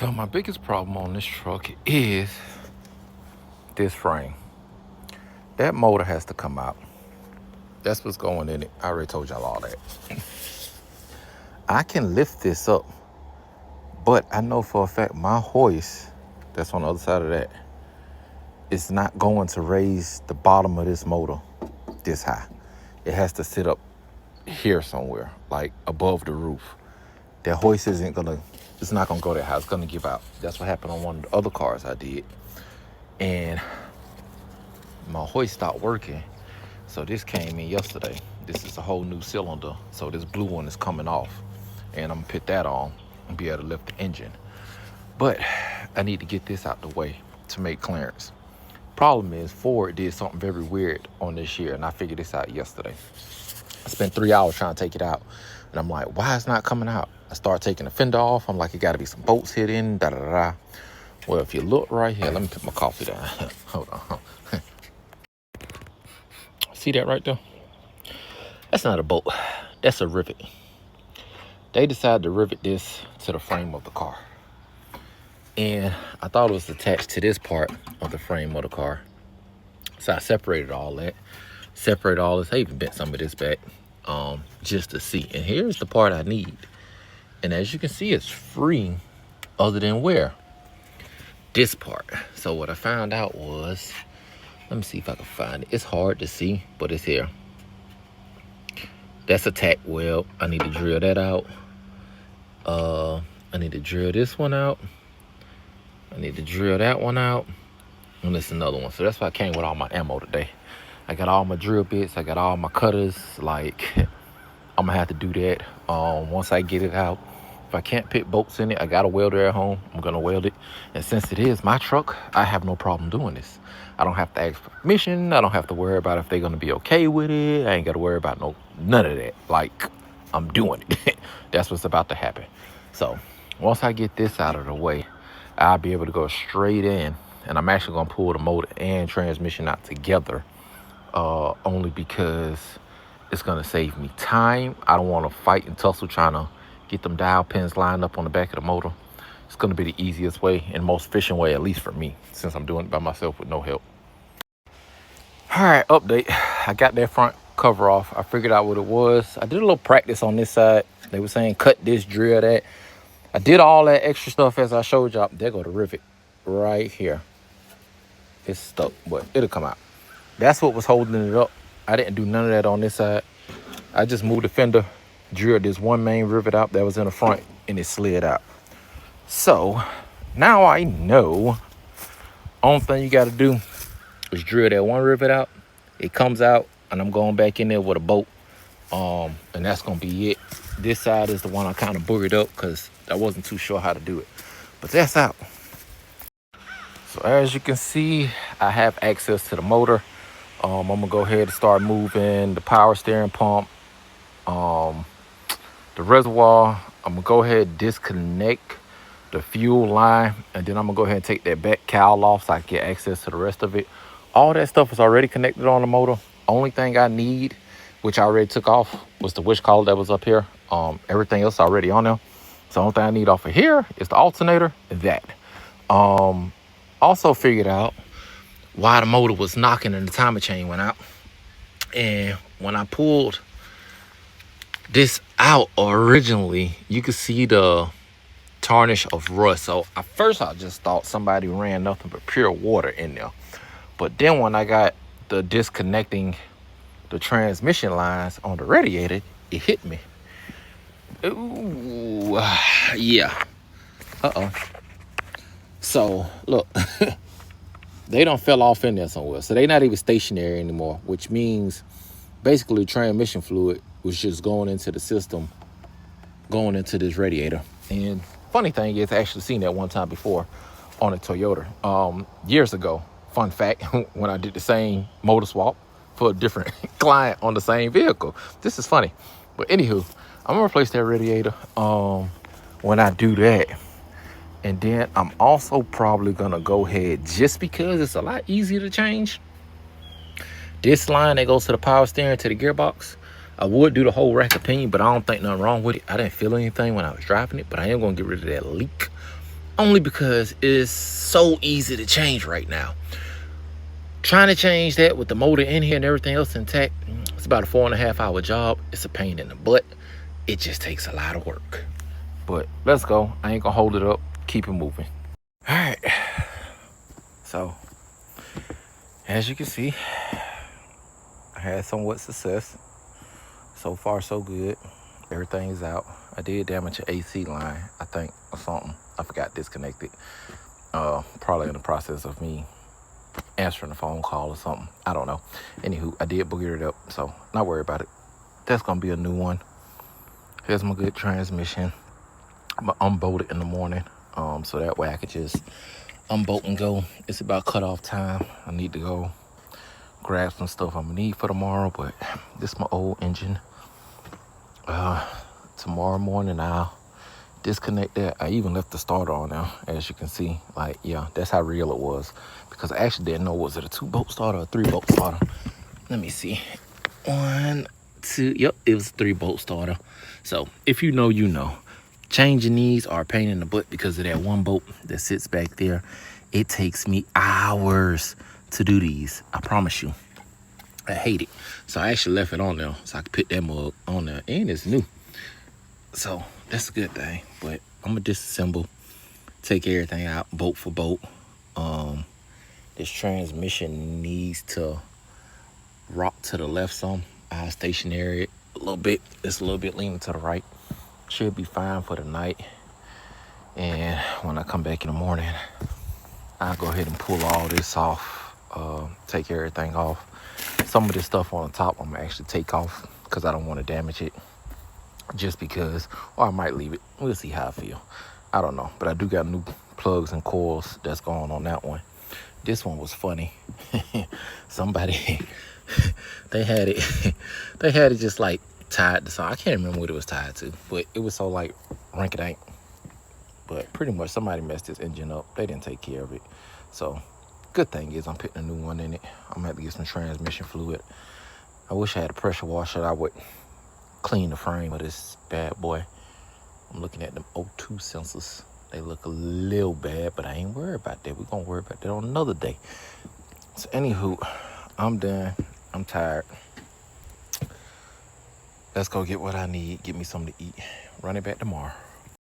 So my biggest problem on this truck is this frame. That motor has to come out. That's what's going in it. I already told y'all all that. I can lift this up, but I know for a fact my hoist that's on the other side of that is not going to raise the bottom of this motor this high. It has to sit up here somewhere, like above the roof. That hoist it's not gonna go that high. It's gonna give out. That's what happened on one of the other cars I did. And my hoist stopped working. So this came in yesterday. This is a whole new cylinder. So this blue one is coming off. And I'm gonna put that on and be able to lift the engine. But I need to get this out the way to make clearance. Problem is Ford did something very weird on this year, and I figured this out yesterday. I spent 3 hours trying to take it out, and I'm like, why is it not coming out? I start taking the fender off. I'm like, it got to be some bolts hit in, da da da. Well, if you look right here, let me put my coffee down. Hold on. See that right there? That's not a bolt. That's a rivet. They decided to rivet this to the frame of the car. And I thought it was attached to this part of the frame of the car. So I separated all that. Separated all this. I even bent some of this back just to see. And here's the part I need. And as you can see, it's free other than where? This part. So what I found out was, let me see if I can find it. It's hard to see, but it's here. That's a tack weld. I need to drill that out. I need to drill this one out. I need to drill that one out. And this is another one. So that's why I came with all my ammo today. I got all my drill bits. I got all my cutters. Like, I'm gonna have to do that once I get it out. If I can't put bolts in it, I got a welder at home. I'm gonna weld it. And since it is my truck, I have no problem doing this. I don't have to ask for permission. I don't have to worry about if they're gonna be okay with it. I ain't gotta worry about none of that. Like, I'm doing it. That's what's about to happen. So once I get this out of the way, I'll be able to go straight in. And I'm actually gonna pull the motor and transmission out together, only because it's gonna save me time. I don't want to fight and tussle trying to get them dial pins lined up on the back of the motor. It's gonna be the easiest way and most efficient way, at least for me, since I'm doing it by myself with no help. All right, update. I got that front cover off. I figured out what it was. I did a little practice on this side. They were saying cut this, drill that. I did all that extra stuff as I showed y'all. There go the rivet right here. It's stuck, but it'll come out. That's what was holding it up. I didn't do none of that on this side. I just moved the fender, drilled this one main rivet out that was in the front, and it slid out. So now I know only thing you got to do is drill that one rivet out. It comes out, and I'm going back in there with a bolt, and that's gonna be it. This side is the one I kind of boogered up because I wasn't too sure how to do it, but that's out. So as you can see, I have access to the motor. I'm gonna go ahead and start moving the power steering pump, the reservoir. I'm gonna go ahead and disconnect the fuel line, and then I'm gonna go ahead and take that back cowl off so I can get access to the rest of it. All that stuff is already connected on the motor. Only thing I need, which I already took off, was the wish collar that was up here. Everything else already on there. So the only thing I need off of here is the alternator and that. Also figured out why the motor was knocking and the timer chain went out. And when I pulled this out originally, you could see the tarnish of rust. So at first I just thought somebody ran nothing but pure water in there. But then when I got the disconnecting the transmission lines on the radiator, it hit me. Ooh, yeah. So look, they done fell off in there somewhere. So they're not even stationary anymore, which means basically transmission fluid was just going into the system, going into this radiator. And funny thing is, I actually seen that one time before on a Toyota years ago. Fun fact, when I did the same motor swap for a different client on the same vehicle. This is funny. But anywho, I'm gonna replace that radiator when I do that. And then I'm also probably gonna go ahead, just because it's a lot easier to change, this line that goes to the power steering to the gearbox. I would do the whole rack of pinion, but I don't think nothing wrong with it. I didn't feel anything when I was driving it, but I am gonna get rid of that leak. only because it's so easy to change right now. Trying to change that with the motor in here and everything else intact, it's about a 4.5 hour job. It's a pain in the butt. It just takes a lot of work. But let's go. I ain't gonna hold it up. Keep it moving. All right. So, as you can see, I had somewhat success. So far, so good. Everything is out. I did damage an AC line, I think, or something. I forgot disconnected. Probably in the process of me answering a phone call or something. I don't know. Anywho, I did booger it up, so not worry about it. That's gonna be a new one. Here's my good transmission. I'm gonna unbolt it in the morning, so that way I could just unbolt and go. It's about cutoff time. I need to go grab some stuff I'm gonna need for tomorrow, but this is my old engine. Tomorrow morning I'll disconnect that. I even left the starter on now, as you can see. Like, yeah, that's how real it was, because I actually didn't know, was it a 2-bolt starter or a 3-bolt starter. Let me see. 1, 2, yep, it was a 3-bolt starter. So if you know, you know. Changing these are a pain in the butt because of that 1 bolt that sits back there. It takes me hours to do these, I promise you. I hate it. So I actually left it on there so I could put that mug on there, and it's new. So that's a good thing. But I'm gonna disassemble, take everything out, bolt for bolt. This transmission needs to rock to the left some. I stationary it a little bit. It's a little bit leaning to the right. Should be fine for the night. And when I come back in the morning, I'll go ahead and pull all this off, take everything off. Some of this stuff on the top I'm gonna actually take off because I don't want to damage it, just because, or I might leave it. We'll see how I feel. I don't know, but I do got new plugs and coils that's going on that one. This one was funny. Somebody, they had it just like tied to something. I can't remember what it was tied to, but it was so like rank-a-dank. But pretty much somebody messed this engine up. They didn't take care of it. So good thing is I'm putting a new one in it. I'm gonna have to get some transmission fluid. I wish I had a pressure washer. I would clean the frame of this bad boy. I'm looking at them O2 sensors. They look a little bad, but I ain't worried about that. We're gonna worry about that on another day. So anywho, I'm done. I'm tired. Let's go get what I need. Get me something to eat. Run it back tomorrow.